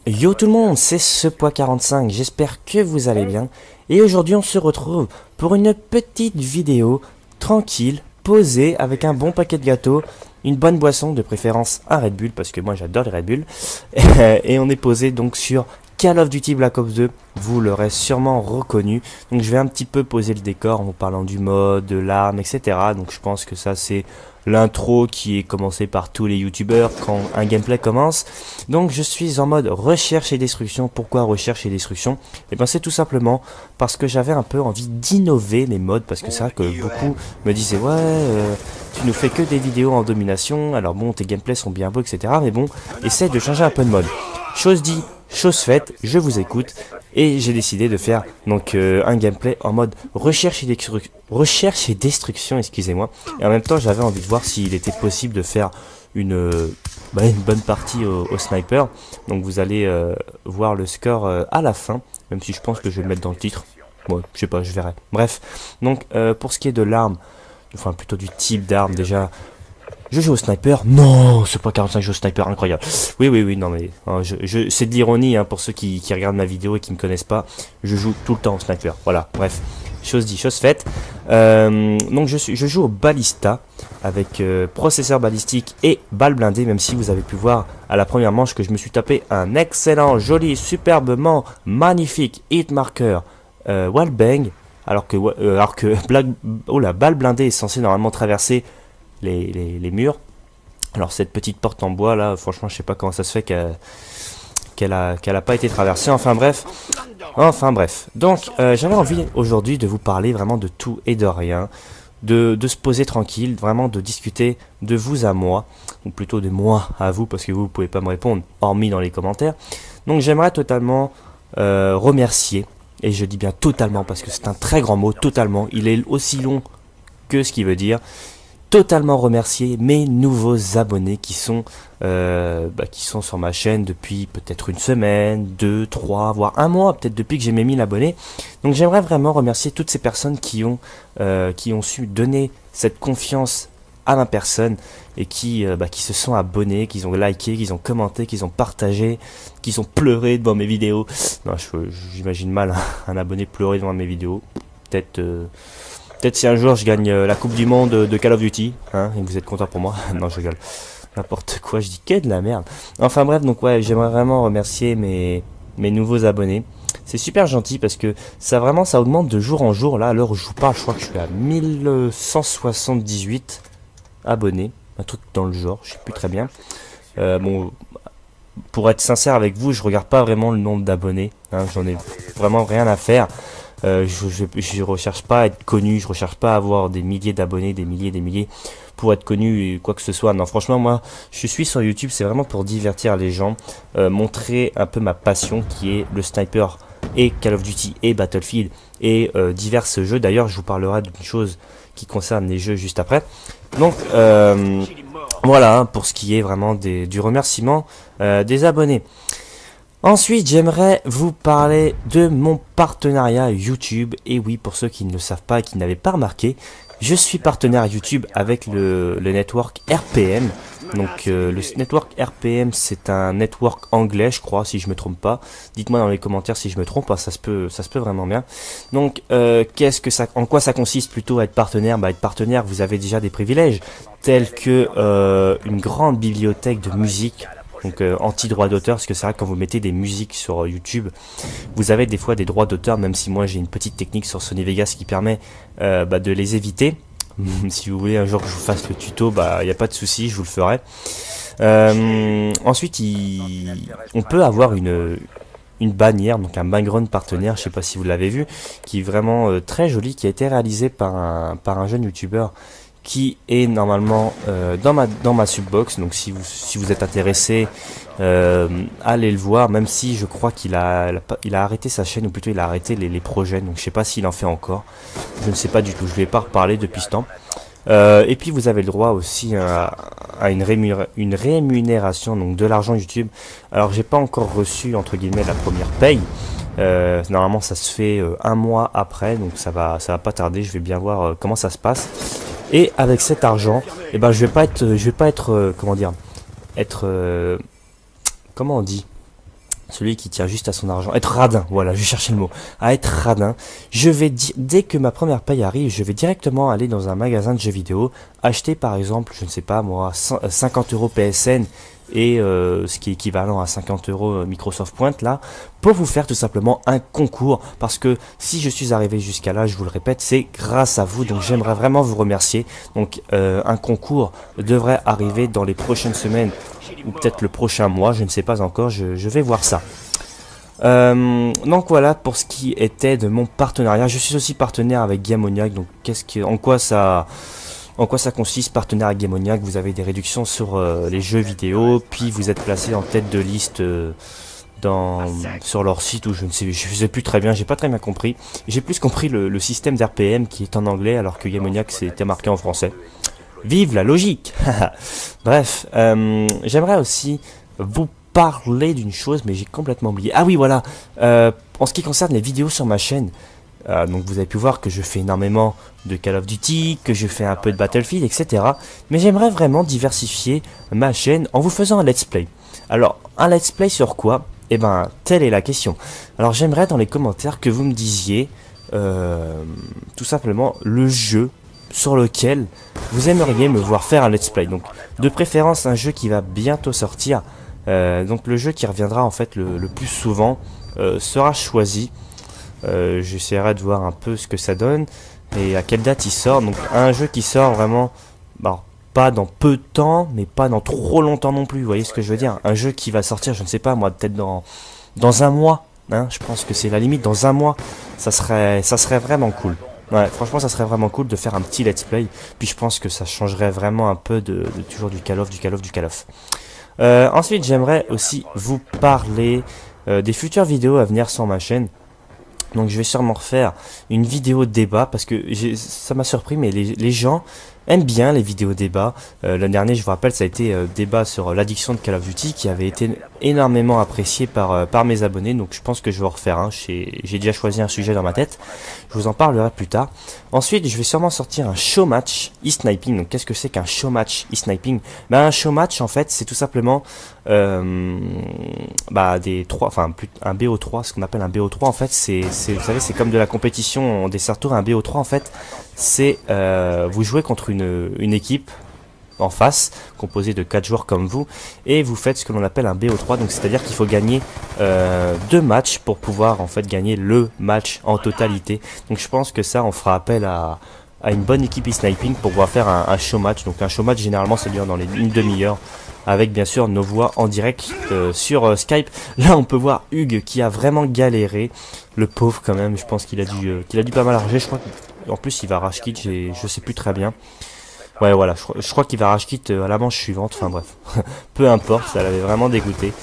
Yo tout le monde, c'est Sepoids45, j'espère que vous allez bien. Et aujourd'hui on se retrouve pour une petite vidéo tranquille, posée, avec un bon paquet de gâteaux, une bonne boisson, de préférence un Red Bull, parce que moi j'adore les Red Bull. Et on est posé donc sur Call of Duty Black Ops 2, vous l'aurez sûrement reconnu. Donc je vais un petit peu poser le décor en vous parlant du mode, de l'arme, etc. Donc je pense que ça c'est l'intro qui est commencée par tous les youtubeurs quand un gameplay commence. Donc je suis en mode recherche et destruction. Pourquoi recherche et destruction? Et bien c'est tout simplement parce que j'avais un peu envie d'innover les modes, parce que c'est vrai que beaucoup me disaient ouais tu nous fais que des vidéos en domination, alors bon tes gameplays sont bien beaux, etc. Mais bon, essaye de changer un peu de mode. Chose dit, chose faite, je vous écoute et j'ai décidé de faire donc un gameplay en mode recherche et destruction, excusez-moi. Et en même temps j'avais envie de voir s'il était possible de faire une bonne partie au sniper. Donc vous allez voir le score à la fin, même si je pense que je vais le mettre dans le titre. Bon, je sais pas, je verrai. Bref, donc pour ce qui est de l'arme, enfin plutôt du type d'arme déjà. Je joue au sniper. Non, c'est pas 45, je joue au sniper, incroyable. Oui, non mais c'est de l'ironie hein, pour ceux qui regardent ma vidéo et qui me connaissent pas. Je joue tout le temps au sniper. Voilà, bref, chose dit, chose faite. Donc je joue au ballista avec processeur balistique et balle blindée, même si vous avez pu voir à la première manche que je me suis tapé un excellent, joli, superbement magnifique hitmarker wallbang, alors que la balle blindée est censée normalement traverser les murs. Alors cette petite porte en bois là, franchement je sais pas comment ça se fait qu'elle a pas été traversée. Enfin bref. Donc j'avais envie aujourd'hui de vous parler vraiment de tout et de rien, de se poser tranquille, vraiment de discuter de vous à moi, ou plutôt de moi à vous, parce que vous pouvez pas me répondre hormis dans les commentaires. Donc j'aimerais totalement remercier, et je dis bien totalement parce que c'est un très grand mot, totalement, il est aussi long que ce qu'il veut dire. Totalement remercier mes nouveaux abonnés qui sont sur ma chaîne depuis peut-être une semaine, 2, 3, voire un mois, peut-être depuis que j'ai mes 1000 abonnés. Donc j'aimerais vraiment remercier toutes ces personnes qui ont su donner cette confiance à ma personne et qui se sont abonnés, qui ont liké, qui ont commenté, qui ont partagé, qui ont pleuré devant mes vidéos. Non, j'imagine mal un abonné pleurer devant mes vidéos. Peut-être si un jour je gagne la coupe du monde de Call of Duty, hein, et que vous êtes content pour moi. Non, je rigole. N'importe quoi, je dis que de la merde. Enfin bref, donc ouais, j'aimerais vraiment remercier mes nouveaux abonnés. C'est super gentil parce que ça augmente de jour en jour. Là, à l'heure où je vous parle, je crois que je suis à 1178 abonnés. Un truc dans le genre, je sais plus très bien. Bon, pour être sincère avec vous, je regarde pas vraiment le nombre d'abonnés. Hein, j'en ai vraiment rien à faire. Je recherche pas à être connu, je recherche pas à avoir des milliers d'abonnés, des milliers pour être connu et quoi que ce soit. Non, franchement, moi, je suis sur YouTube, c'est vraiment pour divertir les gens, montrer un peu ma passion qui est le sniper et Call of Duty et Battlefield et divers jeux. D'ailleurs, je vous parlerai d'une chose qui concerne les jeux juste après. Donc, voilà, hein, pour ce qui est vraiment du remerciement des abonnés. Ensuite, j'aimerais vous parler de mon partenariat YouTube. Et oui, pour ceux qui ne le savent pas et qui n'avaient pas remarqué, je suis partenaire YouTube avec le network RPM. Donc le network RPM, c'est un network anglais, je crois, si je me trompe pas. Dites-moi dans les commentaires si je me trompe, ça se peut vraiment bien. Donc en quoi ça consiste plutôt à être partenaire? Être partenaire, vous avez déjà des privilèges tels que une grande bibliothèque de musique. Donc anti-droit d'auteur, parce que c'est vrai que quand vous mettez des musiques sur YouTube, vous avez des fois des droits d'auteur, même si moi j'ai une petite technique sur Sony Vegas qui permet de les éviter. Si vous voulez un jour que je vous fasse le tuto, il n'y a pas de souci, je vous le ferai. Ensuite, on peut avoir une bannière, donc un background partenaire, je sais pas si vous l'avez vu, qui est vraiment très joli, qui a été réalisé par un jeune youtubeur qui est normalement dans ma subbox. Donc si vous êtes intéressé, allez le voir, même si je crois qu'il a arrêté sa chaîne, ou plutôt il a arrêté les projets, donc je sais pas s'il en fait encore, je ne sais pas du tout, je lui ai pas reparlé depuis ce temps. Et puis vous avez le droit aussi à une rémunération, donc de l'argent YouTube. Alors j'ai pas encore reçu entre guillemets la première paye. Normalement ça se fait un mois après, donc ça va pas tarder, je vais bien voir comment ça se passe. Et avec cet argent, je vais pas être comment dire, comment on dit, celui qui tient juste à son argent, être radin, voilà, je cherchais le mot, à être radin, je vais, dès que ma première paye arrive, je vais directement aller dans un magasin de jeux vidéo, acheter par exemple, je ne sais pas moi, 50 euros PSN, et ce qui est équivalent à 50 euros Microsoft Point là, pour vous faire tout simplement un concours, parce que si je suis arrivé jusqu'à là, je vous le répète, c'est grâce à vous, donc j'aimerais vraiment vous remercier. Donc un concours devrait arriver dans les prochaines semaines, ou peut-être le prochain mois, je ne sais pas encore, je vais voir ça. Donc voilà pour ce qui était de mon partenariat. Je suis aussi partenaire avec Gamoniac, donc en quoi ça consiste, partenaire avec Gamoniac? Vous avez des réductions sur les jeux vidéo, puis vous êtes placé en tête de liste sur leur site, où je sais plus très bien, j'ai pas très bien compris. J'ai plus compris le système d'RPM qui est en anglais, alors que Gamoniac c'était marqué en français. Vive la logique. Bref, j'aimerais aussi vous parler d'une chose, mais j'ai complètement oublié. Ah oui, voilà, en ce qui concerne les vidéos sur ma chaîne, donc vous avez pu voir que je fais énormément de Call of Duty, que je fais un peu de Battlefield, etc. Mais j'aimerais vraiment diversifier ma chaîne en vous faisant un let's play. Alors, un let's play sur quoi? Eh ben, telle est la question. Alors j'aimerais dans les commentaires que vous me disiez tout simplement le jeu sur lequel vous aimeriez me voir faire un let's play. Donc de préférence un jeu qui va bientôt sortir. Donc le jeu qui reviendra en fait le plus souvent sera choisi. J'essaierai de voir un peu ce que ça donne et à quelle date il sort. Donc un jeu qui sort vraiment, bon, pas dans peu de temps, mais pas dans trop longtemps non plus. Vous voyez ce que je veux dire? Un jeu qui va sortir, je ne sais pas moi, peut-être dans un mois. Hein, je pense que c'est la limite. Dans un mois, ça serait vraiment cool. Ouais, franchement, ça serait vraiment cool de faire un petit let's play. Puis je pense que ça changerait vraiment un peu de toujours du Call of. Ensuite, j'aimerais aussi vous parler des futures vidéos à venir sur ma chaîne. Donc je vais sûrement refaire une vidéo débat, parce que ça m'a surpris, mais les gens aiment bien les vidéos débat. L'an dernier, je vous rappelle, ça a été débat sur l'addiction de Call of Duty, qui avait été énormément apprécié par mes abonnés. Donc je pense que je vais en refaire un. J'ai déjà choisi un sujet dans ma tête. Je vous en parlerai plus tard. Ensuite, je vais sûrement sortir un show match e-sniping. Donc qu'est-ce que c'est qu'un show match e-sniping? Ben, un show match, en fait, c'est tout simplement un BO3. Ce qu'on appelle un BO3, en fait, vous savez, c'est comme de la compétition en dessert tour. Un BO3, en fait, c'est vous jouez contre une équipe en face, composée de 4 joueurs comme vous, et vous faites ce que l'on appelle un BO3, donc c'est à dire qu'il faut gagner 2 matchs pour pouvoir en fait gagner le match en totalité. Donc je pense que ça, on fera appel à une bonne équipe e-sniping pour pouvoir faire un show match. Donc un show match, généralement ça dure dans une demi-heure, avec bien sûr nos voix en direct sur Skype. Là on peut voir Hugues qui a vraiment galéré, le pauvre quand même. Je pense qu'il a dû pas mal arranger. Je crois qu'en plus il va rage quit, je sais plus très bien. Ouais, voilà, je crois qu'il va rage quit à la manche suivante. Enfin bref, peu importe, ça l'avait vraiment dégoûté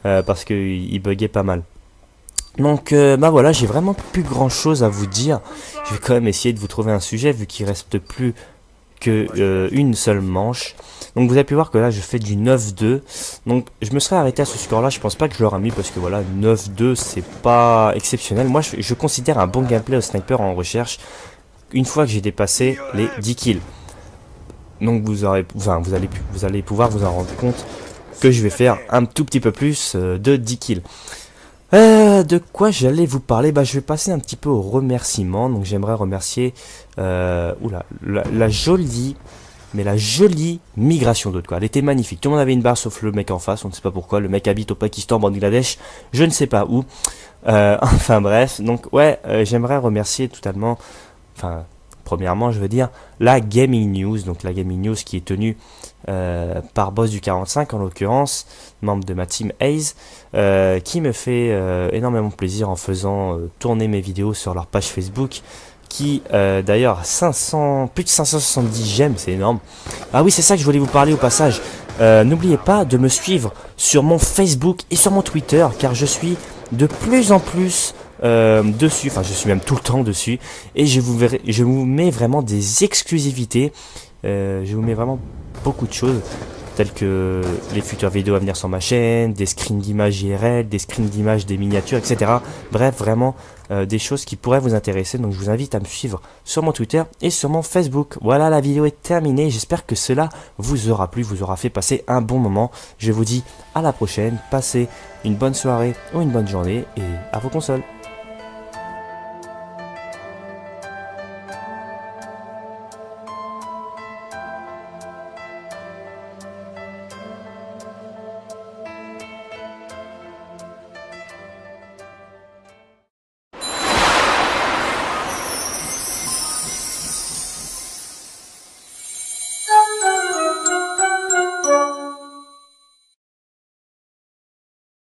parce qu'il buguait pas mal. Donc bah voilà, j'ai vraiment plus grand chose à vous dire. Je vais quand même essayer de vous trouver un sujet, vu qu'il reste plus que une seule manche. Donc vous avez pu voir que là je fais du 9-2. Donc je me serais arrêté à ce score là. Je pense pas que je l'aurais mis, parce que voilà, 9-2 c'est pas exceptionnel. Moi je considère un bon gameplay au sniper en recherche une fois que j'ai dépassé les 10 kills. Donc vous allez pouvoir vous en rendre compte que je vais faire un tout petit peu plus de 10 kills. De quoi j'allais vous parler? Bah je vais passer un petit peu aux remerciements. Donc j'aimerais remercier la jolie migration d'eau, quoi. Elle était magnifique. Tout le monde avait une barre sauf le mec en face, on ne sait pas pourquoi. Le mec habite au Pakistan, Bangladesh, je ne sais pas où. Enfin bref, donc ouais, j'aimerais remercier totalement, premièrement, je veux dire, la Gaming News. Donc la Gaming News qui est tenue par Boss du 45, en l'occurrence, membre de ma team Ace, qui me fait énormément plaisir en faisant tourner mes vidéos sur leur page Facebook, qui d'ailleurs a plus de 570 j'aime, c'est énorme. Ah oui, c'est ça que je voulais vous parler au passage. N'oubliez pas de me suivre sur mon Facebook et sur mon Twitter, car je suis de plus en plus dessus, enfin je suis même tout le temps dessus, et je vous mets vraiment des exclusivités, je vous mets vraiment beaucoup de choses. tels que les futures vidéos à venir sur ma chaîne, des screens d'images IRL, des screens d'images des miniatures, etc. Bref, vraiment des choses qui pourraient vous intéresser. Donc je vous invite à me suivre sur mon Twitter et sur mon Facebook. Voilà, la vidéo est terminée. J'espère que cela vous aura plu, vous aura fait passer un bon moment. Je vous dis à la prochaine. Passez une bonne soirée ou une bonne journée et à vos consoles.